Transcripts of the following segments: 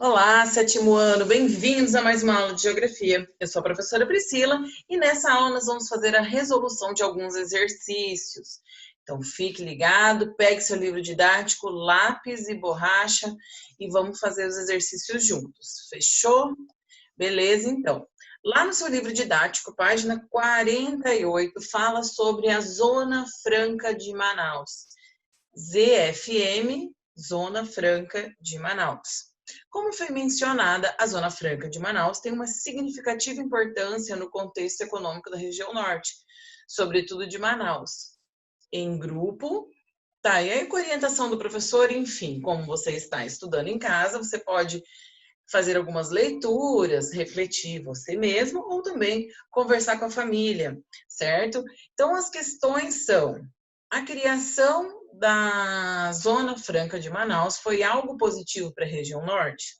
Olá, sétimo ano, bem-vindos a mais uma aula de Geografia. Eu sou a professora Priscila e nessa aula nós vamos fazer a resolução de alguns exercícios. Então fique ligado, pegue seu livro didático, lápis e borracha e vamos fazer os exercícios juntos. Fechou? Beleza, então. Lá no seu livro didático, página 48, fala sobre a Zona Franca de Manaus. ZFM, Zona Franca de Manaus. Como foi mencionada, a Zona Franca de Manaus tem uma significativa importância no contexto econômico da região norte, sobretudo de Manaus. Em grupo, tá, e aí com a orientação do professor, enfim, como você está estudando em casa, você pode fazer algumas leituras, refletir você mesmo ou também conversar com a família, certo? Então, as questões são: a criação da Zona Franca de Manaus foi algo positivo para a região norte?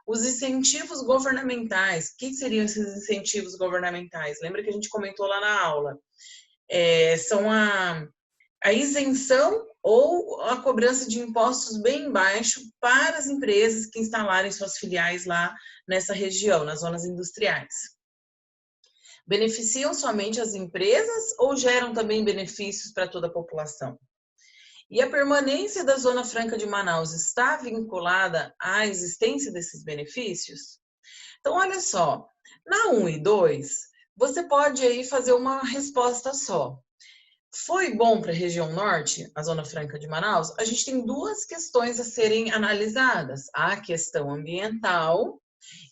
Os incentivos governamentais, o que seriam esses incentivos governamentais? Lembra que a gente comentou lá na aula? São a isenção ou a cobrança de impostos bem baixo para as empresas que instalarem suas filiais lá nessa região, nas zonas industriais. Beneficiam somente as empresas ou geram também benefícios para toda a população? E a permanência da Zona Franca de Manaus está vinculada à existência desses benefícios? Então, olha só, na 1 e 2, você pode aí fazer uma resposta só. Foi bom para a região norte, a Zona Franca de Manaus? A gente tem duas questões a serem analisadas: a questão ambiental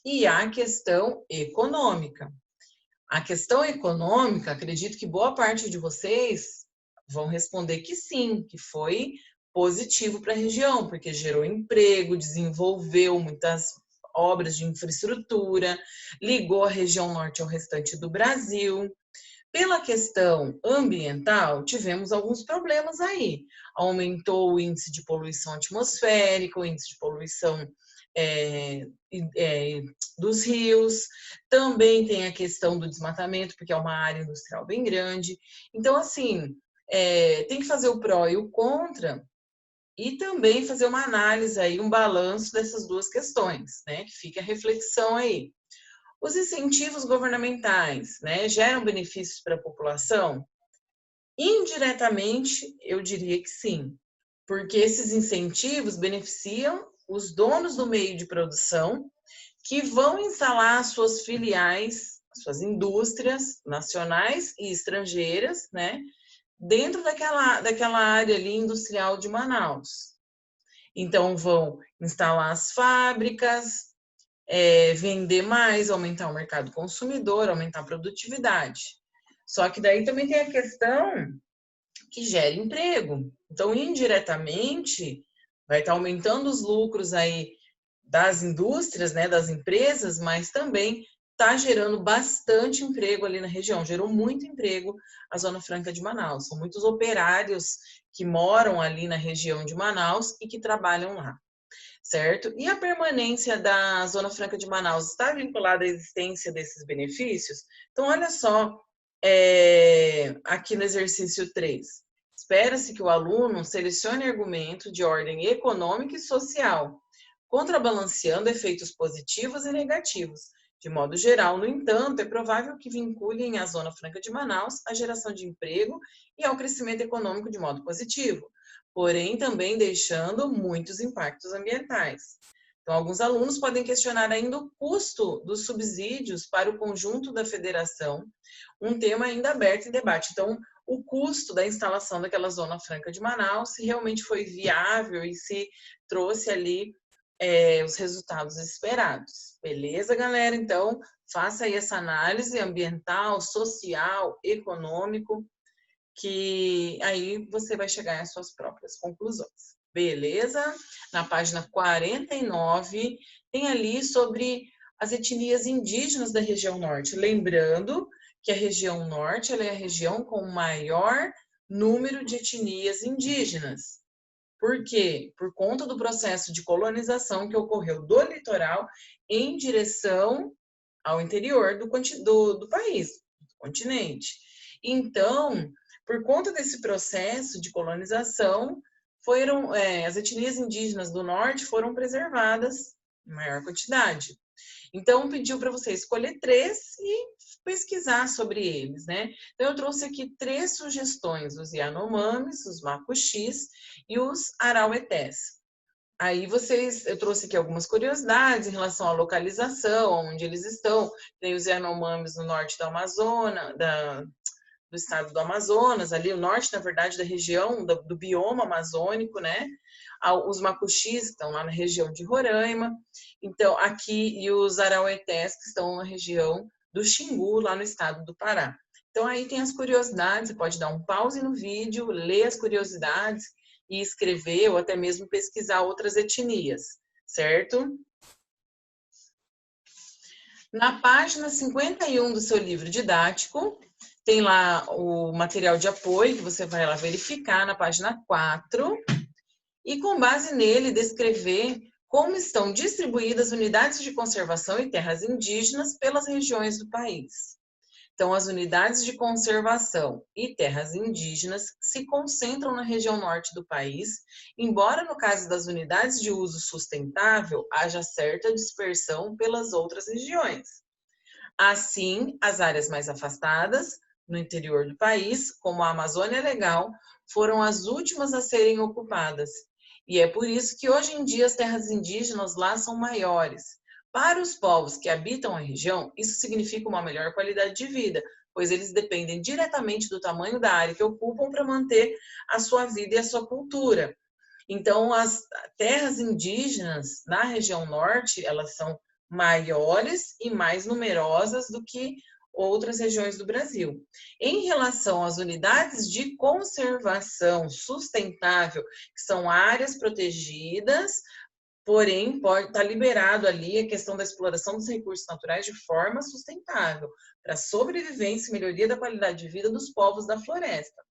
e a questão econômica. A questão econômica, acredito que boa parte de vocês vão responder que sim, que foi positivo para a região, porque gerou emprego, desenvolveu muitas obras de infraestrutura, ligou a região norte ao restante do Brasil. Pela questão ambiental, tivemos alguns problemas aí. Aumentou o índice de poluição atmosférica, o índice de poluição dos rios, também tem a questão do desmatamento, porque é uma área industrial bem grande. Então, assim, tem que fazer o pró e o contra e também fazer uma análise aí, um balanço dessas duas questões, né? Que fica a reflexão aí. Os incentivos governamentais, né, geram benefícios para a população? Indiretamente, eu diria que sim, porque esses incentivos beneficiam os donos do meio de produção que vão instalar suas filiais, suas indústrias nacionais e estrangeiras, né, dentro daquela área ali industrial de Manaus. Então, vão instalar as fábricas, vender mais, aumentar o mercado consumidor, aumentar a produtividade. Só que daí também tem a questão que gera emprego. Então, indiretamente, vai estar aumentando os lucros aí das indústrias, né, das empresas, mas também está gerando bastante emprego ali na região. Gerou muito emprego a Zona Franca de Manaus. São muitos operários que moram ali na região de Manaus e que trabalham lá, certo? E a permanência da Zona Franca de Manaus está vinculada à existência desses benefícios? Então, olha só, aqui no exercício 3. Espera-se que o aluno selecione argumento de ordem econômica e social, contrabalanceando efeitos positivos e negativos. De modo geral, no entanto, é provável que vinculem a Zona Franca de Manaus à geração de emprego e ao crescimento econômico de modo positivo, porém também deixando muitos impactos ambientais. Então, alguns alunos podem questionar ainda o custo dos subsídios para o conjunto da federação, um tema ainda aberto em debate. Então, o custo da instalação daquela Zona Franca de Manaus, se realmente foi viável e se trouxe ali os resultados esperados. Beleza, galera? Então, faça aí essa análise ambiental, social, econômico, que aí você vai chegar às suas próprias conclusões. Beleza? Na página 49, tem ali sobre as etnias indígenas da região norte. Lembrando que a região norte ela é a região com o maior número de etnias indígenas. Por quê? Por conta do processo de colonização que ocorreu do litoral em direção ao interior do país, do continente. Então, por conta desse processo de colonização, as etnias indígenas do norte foram preservadas em maior quantidade. Então, pediu para você escolher 3 e pesquisar sobre eles, né? Então, eu trouxe aqui 3 sugestões, os Yanomamis, os Macuxis e os Arauetés. Aí eu trouxe aqui algumas curiosidades em relação à localização, onde eles estão. Tem os Yanomamis no norte da Amazônia, do estado do Amazonas, ali o norte, na verdade, da região do bioma amazônico, né? Os Macuxis, que estão lá na região de Roraima, então aqui, e os Arauetés, que estão na região do Xingu, lá no estado do Pará. Então aí tem as curiosidades, você pode dar um pause no vídeo, ler as curiosidades e escrever ou até mesmo pesquisar outras etnias, certo? Na página 51 do seu livro didático, tem lá o material de apoio que você vai lá verificar na página 4 e, com base nele, descrever como estão distribuídas unidades de conservação e terras indígenas pelas regiões do país. Então, as unidades de conservação e terras indígenas se concentram na região norte do país, embora no caso das unidades de uso sustentável haja certa dispersão pelas outras regiões. Assim, as áreas mais afastadas, no interior do país, como a Amazônia Legal, foram as últimas a serem ocupadas. E é por isso que hoje em dia as terras indígenas lá são maiores. Para os povos que habitam a região, isso significa uma melhor qualidade de vida, pois eles dependem diretamente do tamanho da área que ocupam para manter a sua vida e a sua cultura. Então, as terras indígenas na região norte, elas são maiores e mais numerosas do que outras regiões do Brasil. Em relação às unidades de conservação sustentável, que são áreas protegidas, porém pode estar liberado ali a questão da exploração dos recursos naturais de forma sustentável, para a sobrevivência e melhoria da qualidade de vida dos povos da floresta,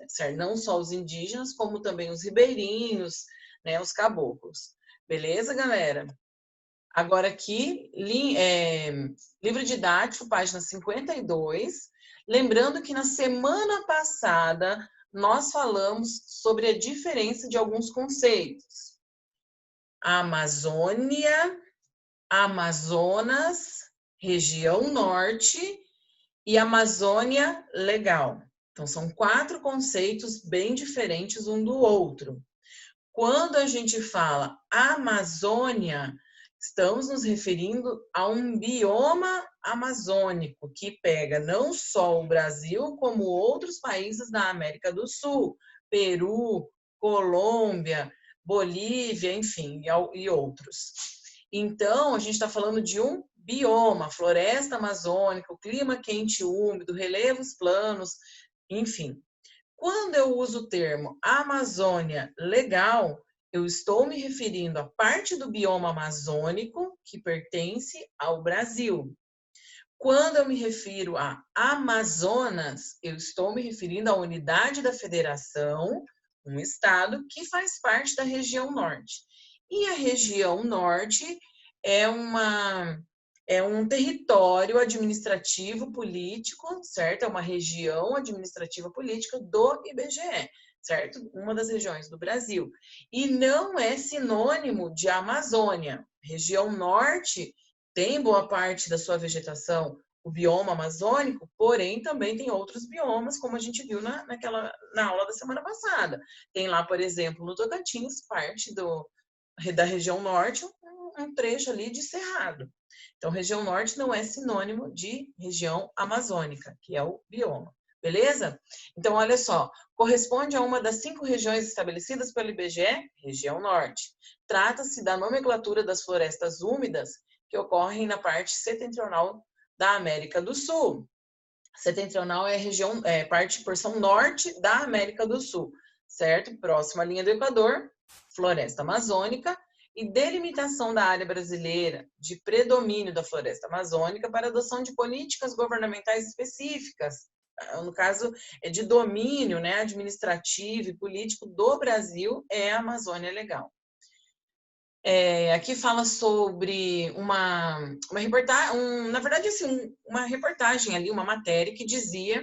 certo? Não só os indígenas, como também os ribeirinhos, né, os caboclos. Beleza, galera? Agora aqui, livro didático, página 52. Lembrando que na semana passada nós falamos sobre a diferença de alguns conceitos. Amazônia, Amazonas, região norte e Amazônia Legal. Então, são 4 conceitos bem diferentes um do outro. Quando a gente fala Amazônia, estamos nos referindo a um bioma amazônico que pega não só o Brasil, como outros países da América do Sul, Peru, Colômbia, Bolívia, enfim, e outros. Então, a gente está falando de um bioma, floresta amazônica, o clima quente e úmido, relevos planos, enfim. Quando eu uso o termo Amazônia Legal, eu estou me referindo à parte do bioma amazônico que pertence ao Brasil. Quando eu me refiro a Amazonas, eu estou me referindo à unidade da federação, um estado que faz parte da região norte. E a região norte é um território administrativo político, certo? É uma região administrativa política do IBGE, certo? Uma das regiões do Brasil. E não é sinônimo de Amazônia. Região norte tem boa parte da sua vegetação, o bioma amazônico, porém também tem outros biomas, como a gente viu na aula da semana passada. Tem lá, por exemplo, no Tocantins, parte da região norte, um trecho ali de cerrado. Então, região norte não é sinônimo de região amazônica, que é o bioma. Beleza? Então, olha só, corresponde a uma das 5 regiões estabelecidas pelo IBGE, região norte. Trata-se da nomenclatura das florestas úmidas que ocorrem na parte setentrional da América do Sul. Setentrional é porção norte da América do Sul, certo? Próxima à linha do Equador, floresta amazônica, e delimitação da área brasileira de predomínio da floresta amazônica para adoção de políticas governamentais específicas. No caso, é de domínio, né, administrativo e político do Brasil, é a Amazônia Legal. Aqui fala sobre uma reportagem, na verdade, assim, uma reportagem ali, uma matéria que dizia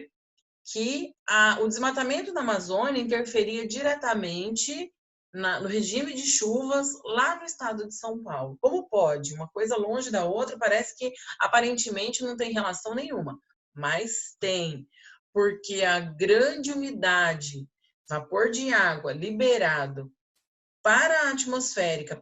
que o desmatamento na Amazônia interferia diretamente no regime de chuvas lá no estado de São Paulo. Como pode? Uma coisa longe da outra, parece que aparentemente não tem relação nenhuma, mas tem, porque a grande umidade, vapor de água liberado para a atmosfera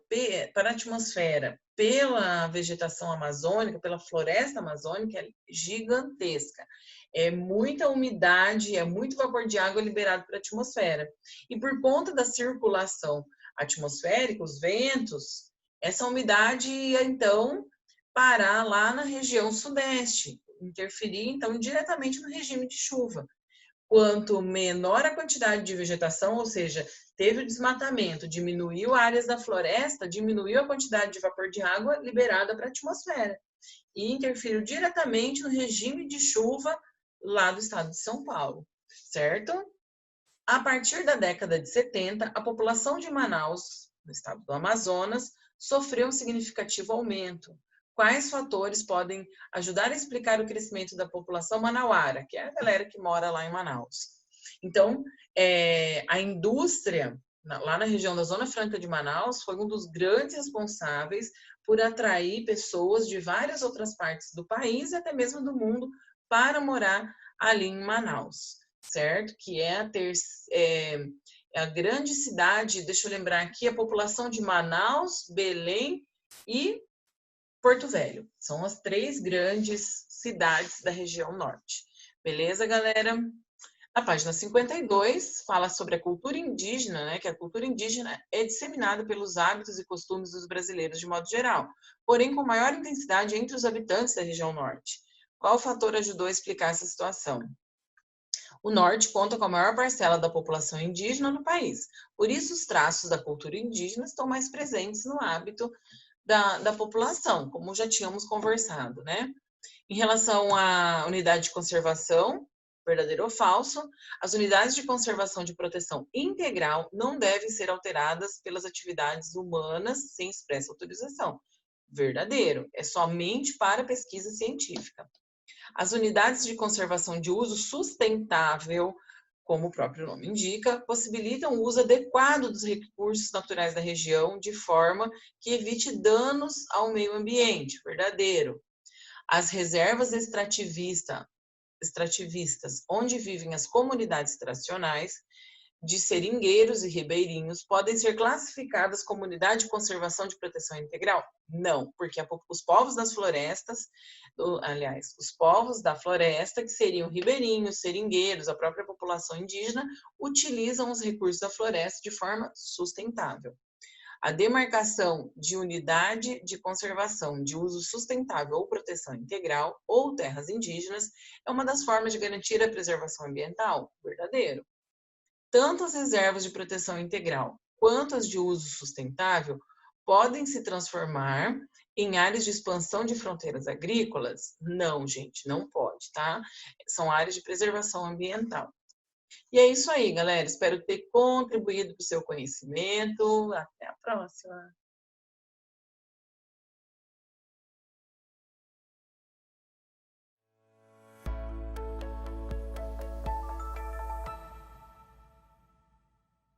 pela vegetação amazônica, pela floresta amazônica, é gigantesca. É muita umidade, é muito vapor de água liberado para a atmosfera. E por conta da circulação atmosférica, os ventos, essa umidade ia então parar lá na região sudeste, interferir então diretamente no regime de chuva. Quanto menor a quantidade de vegetação, ou seja, teve o desmatamento, diminuiu áreas da floresta, diminuiu a quantidade de vapor de água liberada para a atmosfera e interferiu diretamente no regime de chuva lá do estado de São Paulo, certo? A partir da década de 70, a população de Manaus, no estado do Amazonas, sofreu um significativo aumento. Quais fatores podem ajudar a explicar o crescimento da população manauara, que é a galera que mora lá em Manaus? Então, a indústria, lá na região da Zona Franca de Manaus, foi um dos grandes responsáveis por atrair pessoas de várias outras partes do país e até mesmo do mundo para morar ali em Manaus, certo? Que é a grande cidade, deixa eu lembrar aqui, a população de Manaus, Belém e Porto Velho. São as 3 grandes cidades da região norte. Beleza, galera? Na página 52, fala sobre a cultura indígena, né? Que a cultura indígena é disseminada pelos hábitos e costumes dos brasileiros de modo geral, porém com maior intensidade entre os habitantes da região norte. Qual fator ajudou a explicar essa situação? O norte conta com a maior parcela da população indígena no país. Por isso, os traços da cultura indígena estão mais presentes no hábito da população, como já tínhamos conversado, né? Em relação à unidade de conservação, verdadeiro ou falso, as unidades de conservação de proteção integral não devem ser alteradas pelas atividades humanas sem expressa autorização. Verdadeiro, é somente para pesquisa científica. As unidades de conservação de uso sustentável, como o próprio nome indica, possibilitam o uso adequado dos recursos naturais da região de forma que evite danos ao meio ambiente. Verdadeiro. As reservas extrativistas, onde vivem as comunidades tradicionais de seringueiros e ribeirinhos, podem ser classificadas como unidade de conservação de proteção integral? Não, porque os povos das florestas, os povos da floresta, que seriam ribeirinhos, seringueiros, a própria população indígena, utilizam os recursos da floresta de forma sustentável. A demarcação de unidade de conservação de uso sustentável ou proteção integral ou terras indígenas é uma das formas de garantir a preservação ambiental? Verdadeiro. Tanto as reservas de proteção integral quanto as de uso sustentável podem se transformar em áreas de expansão de fronteiras agrícolas? Não, gente, não pode, tá? São áreas de preservação ambiental. E é isso aí, galera. Espero ter contribuído para o seu conhecimento. Até a próxima!